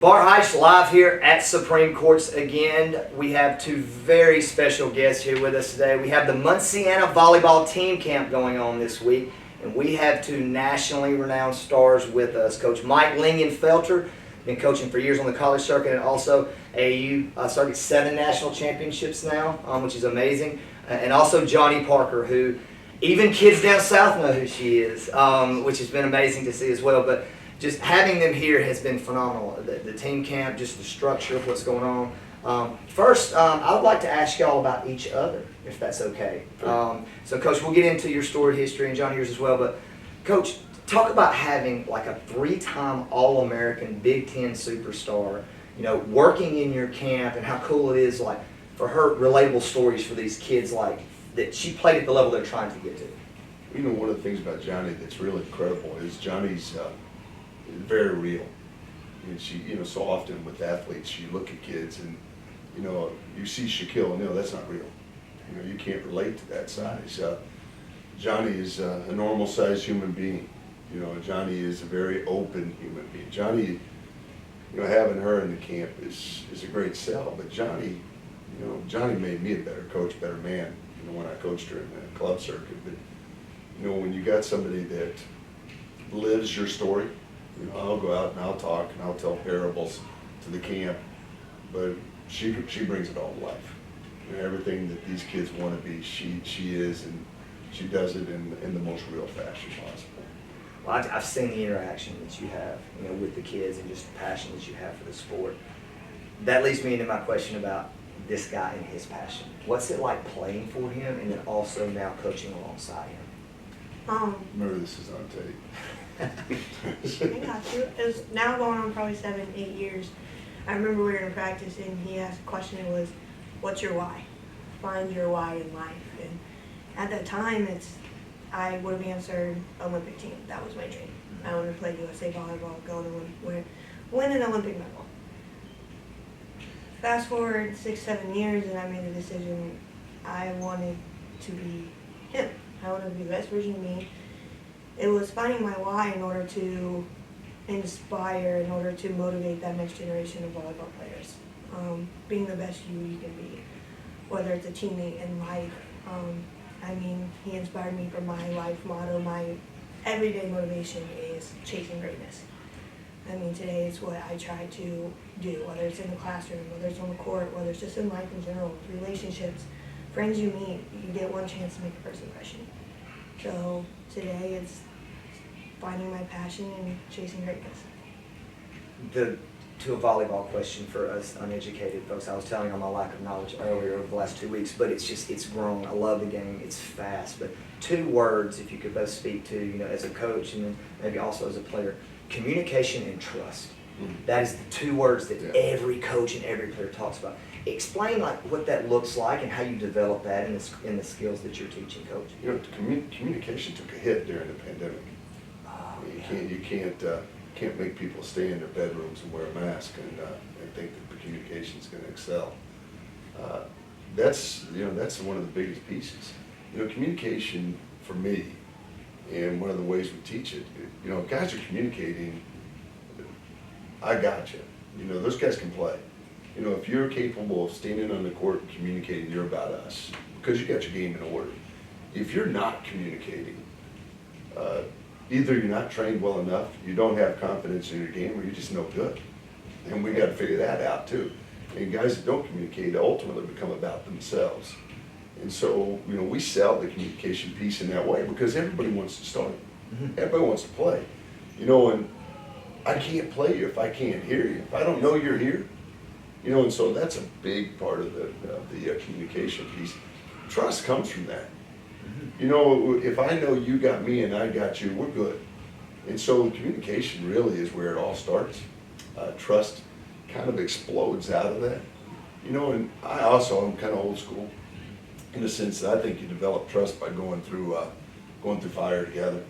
Bar Heights live here at Supreme Courts again. We have two very special guests here with us today. We have the Munciana Volleyball Team Camp going on this week, and we have two nationally renowned stars with us. Coach Mike Lingenfelter, been coaching for years on the college circuit, and also AAU circuit 7 national championships now, which is amazing. And also Jonni Parker, who even kids down south know who she is, which has been amazing to see as well. But just having them here has been phenomenal. The team camp, just the structure of what's going on. First, I would like to ask y'all about each other, if that's okay. So, Coach, we'll get into your story history and John yours as well. But, Coach, talk about having like a 3-time All-American Big Ten superstar, working in your camp, and how cool it is, like, for her relatable stories for these kids, like that she played at the level they're trying to get to. One of the things about Jonni that's really incredible is Johnny's very real. And she, so often with athletes, you look at kids and, you see Shaquille O'Neal, that's not real. You can't relate to that size. Jonni is a normal sized human being. Jonni is a very open human being. Jonni, having her in the camp is a great sell, but Jonni made me a better coach, better man, when I coached her in the club circuit. But, when you got somebody that lives your story, I'll go out and I'll talk and I'll tell parables to the camp, but she brings it all to life. Everything that these kids want to be, she is, and she does it in the most real fashion possible. Well, I've seen the interaction that you have, with the kids, and just the passion that you have for the sport. That leads me into my question about this guy and his passion. What's it like playing for him, and then also now coaching alongside him? Remember, this is on tape. I got you. It's now going on probably 7, 8 years. I remember we were in practice and he asked a question. It was, "What's your why? Find your why in life." And at that time, I would have answered Olympic team. That was my dream. I wanted to play USA volleyball, go to win an Olympic medal. Fast forward 6, 7 years, and I made a decision. I wanted to be him. I wanted to be the best version of me. It was finding my why in order to inspire, in order to motivate that next generation of volleyball players. Being the best you can be, whether it's a teammate in life. He inspired me from my life motto. My everyday motivation is chasing greatness. Today it's what I try to do, whether it's in the classroom, whether it's on the court, whether it's just in life in general, relationships, friends you meet, you get one chance to make a first impression. So today it's finding my passion and chasing greatness. To a volleyball question for us uneducated folks, I was telling you on my lack of knowledge earlier over the last 2 weeks, but it's grown. I love the game. It's fast. But 2 words, if you could both speak to, as a coach and then maybe also as a player: communication and trust. That is the 2 words that every coach and every player talks about. Explain what that looks like and how you develop that in the skills that you're teaching, Coach. Communication took a hit during the pandemic. You can't make people stay in their bedrooms and wear a mask and think that the communication is going to excel. That's one of the biggest pieces. Communication for me, and one of the ways we teach it. Guys are communicating. I got you. Those guys can play. If you're capable of standing on the court and communicating, you're about us because you got your game in order. If you're not communicating, either you're not trained well enough, you don't have confidence in your game, or you're just no good. And we got to figure that out too. And guys that don't communicate ultimately become about themselves. And so, we sell the communication piece in that way because everybody wants to start. Everybody wants to play. And I can't play you if I can't hear you. If I don't know you're here. And so that's a big part of the communication piece. Trust comes from that. If I know you got me and I got you, we're good. And so communication really is where it all starts. Trust kind of explodes out of that. And I'm kind of old school in the sense that I think you develop trust by going through fire together.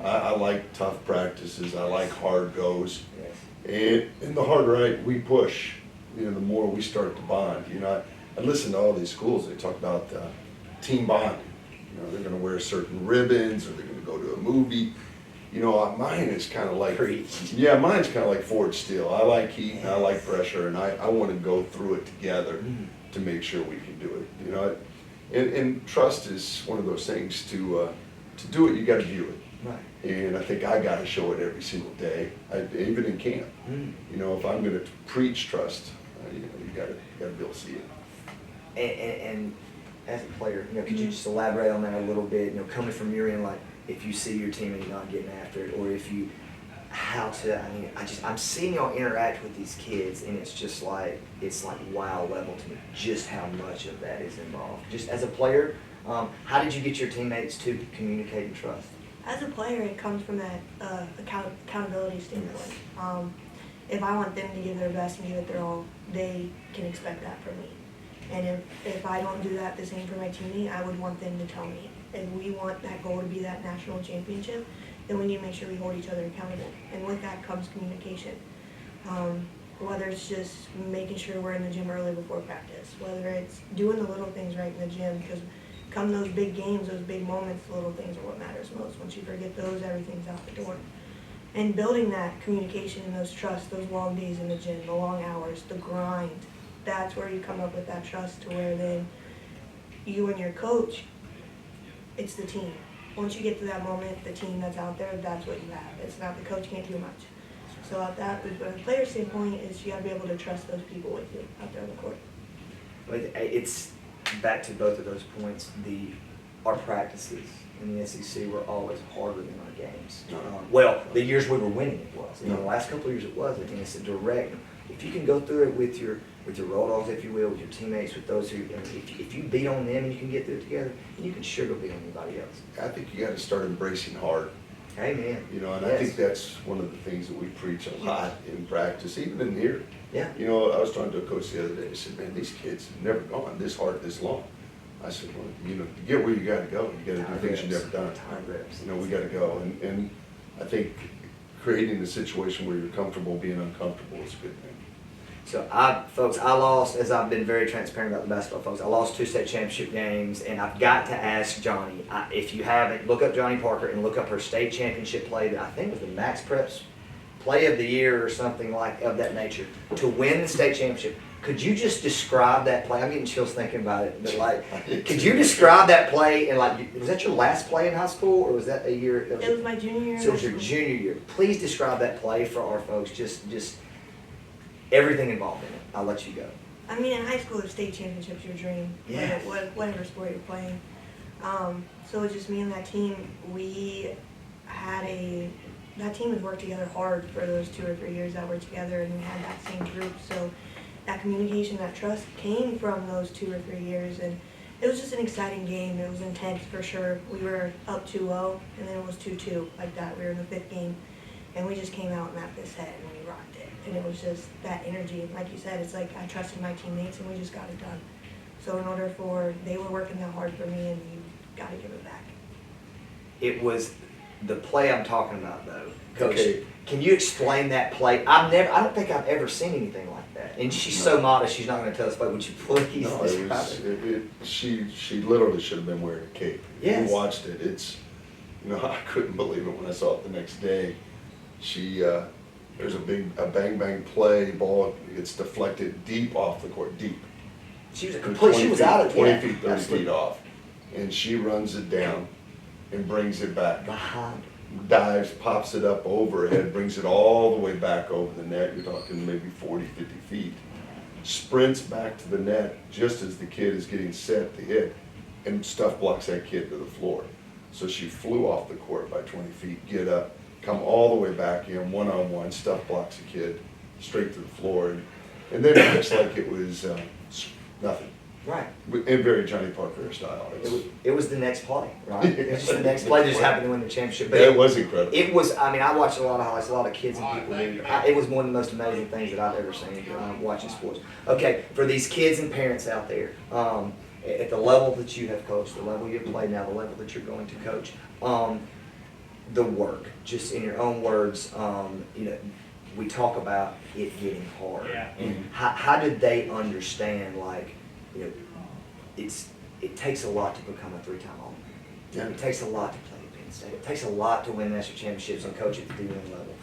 I like tough practices. I like hard goes. And the harder we push, the more we start to bond. I listen to all these schools. They talk about team bonding. They're going to wear certain ribbons, or they're going to go to a movie. You know, mine is kind of like, Preach. yeah, mine's kind of like forward steel. I like heat and I like pressure, and I want to go through it together to make sure we can do it. You know, and trust is one of those things to do it. You got to view it. Right. And I think I got to show it every single day, even in camp. You know, if I'm going to preach trust, you know, you got to be able to see it. And as a player, you know, could you just elaborate on that a little bit? You know, coming from your end, like if you see your teammate not getting after it, or if you, I mean, I'm seeing y'all interact with these kids, and it's like wow level to me, just how much of that is involved. Just as a player, how did you get your teammates to communicate and trust? As a player, it comes from that accountability standpoint. If I want them to give their best and give it their all, they can expect that from me. And if I don't do that the same for my teammate, I would want them to tell me. If we want that goal to be that national championship, then we need to make sure we hold each other accountable. And with that comes communication. Whether it's just making sure we're in the gym early before practice, whether it's doing the little things right in the gym, because come those big games, those big moments, the little things are what matters most. Once you forget those, everything's out the door. And building that communication and those trusts, those long days in the gym, the long hours, the grind, that's where you come up with that trust to where then you and your coach, it's the team. Once you get to that moment, the team that's out there, that's what you have. It's not the coach can't do much. So at that, from a player standpoint, is you got to be able to trust those people with you out there on the court. It's back to both of those points. Our practices in the SEC were always harder than our games. Well, the years we were winning, it was. You know, the last couple of years it wasn't, and it's a direct. If you can go through it with your road dogs, if you will, with your teammates, with those who, if you beat on them and you can get through it together, you can sure go beat on anybody else. I think you got to start embracing hard. Amen. You know, and Yes. I think that's one of the things that we preach a lot in practice, even in here. Yeah. You know, I was talking to a coach the other day. I said, "Man, these kids have never gone this hard, this long." I said, "Well, you know, to get where you got to go, you got to do things you've never done. Time reps. You know, we got to go." And I think creating the situation where you're comfortable being uncomfortable is a good thing. So I lost, as I've been very transparent about the basketball folks, I lost 2 state championship games, and I've got to ask Jonni, if you haven't, look up Jonni Parker and look up her state championship play that I think was the Max Preps Play of the Year or something like of that nature, to win the state championship. Could you just describe that play? I'm getting chills thinking about it, but like, could you describe that play? And like, was that your last play in high school, or was that a year? It was my junior year. So it was your junior year. Please describe that play for our folks. Just everything involved in it. I'll let you go. I mean, in high school, the state championship's your dream. Yeah. Whatever sport you're playing. So it's just me and that team. That team has worked together hard for those 2 or 3 years that we're together, and we had that same group. So that communication, that trust came from those 2 or 3 years, and it was just an exciting game. It was intense for sure. We were up 2-0, and then it was 2-2 like that. We were in the 5th game, and we just came out and knocked this head, and we rocked it. And it was just that energy. And like you said, it's like I trusted my teammates, and we just got it done. So in order they were working that hard for me, and you got to give it back. It was the play I'm talking about, though. Coach, Okay. Can you explain that play? I don't think I've ever seen anything like that. And she's so modest, she's not going to tell us, but would you please No, describe it? She literally should have been wearing a cape. Yes. We watched it. You know, I couldn't believe it when I saw it the next day. There's a bang bang play, ball gets deflected deep off the court, deep. She was out of 20 yeah, feet, 30 absolutely. feet off. And she runs it down and brings it back. Behind. Dives, pops it up overhead, brings it all the way back over the net. You're talking maybe 40, 50 feet. Sprints back to the net just as the kid is getting set to hit, and stuff blocks that kid to the floor. So she flew off the court by 20 feet, get up, come all the way back in, one-on-one, stuff blocks the kid straight to the floor. And then it looks like it was nothing. Right. In very Jonni Parker style. It was the next play, right? It was just the next play. They just happened to win the championship. But It was incredible. It was, I mean, I watched a lot of highlights, a lot of kids and people do. It was one of the most amazing things that I've ever seen watching sports. Okay, for these kids and parents out there, at the level that you have coached, the level you've played now, the level that you're going to coach, the work, just in your own words, you know, we talk about it getting hard. Yeah. And how did they understand, like, you know, it takes a lot to become a 3-time All-American. Yeah. It takes a lot to play the Michigan State. It takes a lot to win national championships and coach at the D1 level.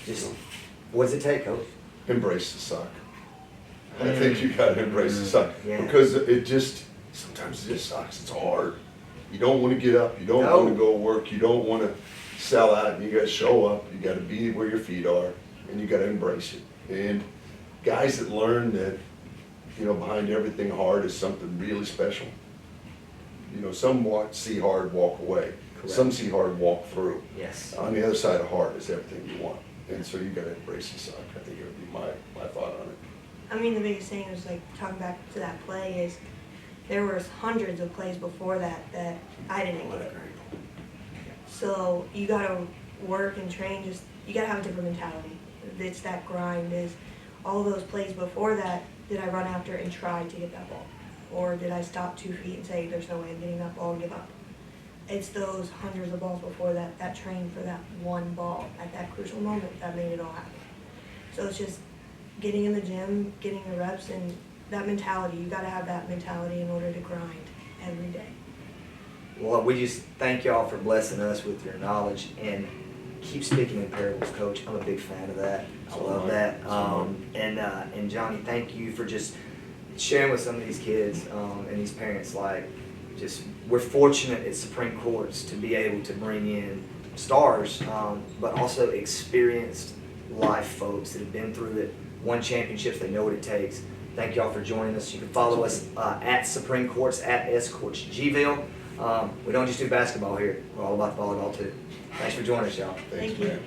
Just, what does it take, Coach? Embrace the suck. I think you gotta embrace the suck. Yeah. Because sometimes it just sucks, it's hard. You don't wanna get up, you don't No. wanna go work, you don't wanna sell out, and you gotta show up, you gotta be where your feet are, and you gotta embrace it. And guys that learn that, behind everything hard is something really special. Some see hard, walk away. Correct. Some see hard, walk through. Yes. On the other side of hard is everything you want. And so you gotta embrace the suck. I think it would be my thought on it. I mean, the biggest thing is like talking back to that play is there was hundreds of plays before that I didn't get. So you gotta work and train. You gotta have a different mentality. It's that grind. Is all those plays before that, did I run after and try to get that ball, or did I stop 2 feet and say there's no way I'm getting that ball and give up? It's those hundreds of balls before that trained for that one ball at that crucial moment that made it all happen. So it's just getting in the gym, getting the reps, and that mentality. You gotta have that mentality in order to grind every day. Well, we just thank y'all for blessing us with your knowledge, and keep speaking in parables, Coach. I'm a big fan of that. I love that. And Jonni, thank you for just sharing with some of these kids and these parents. We're fortunate at Supreme Courts to be able to bring in stars, but also experienced life folks that have been through it, won championships. They know what it takes. Thank y'all for joining us. You can follow us at Supreme Courts, at S Courts Gville. We don't just do basketball here. We're all about volleyball too. Thanks for joining us, y'all. Thanks, Thank you. man.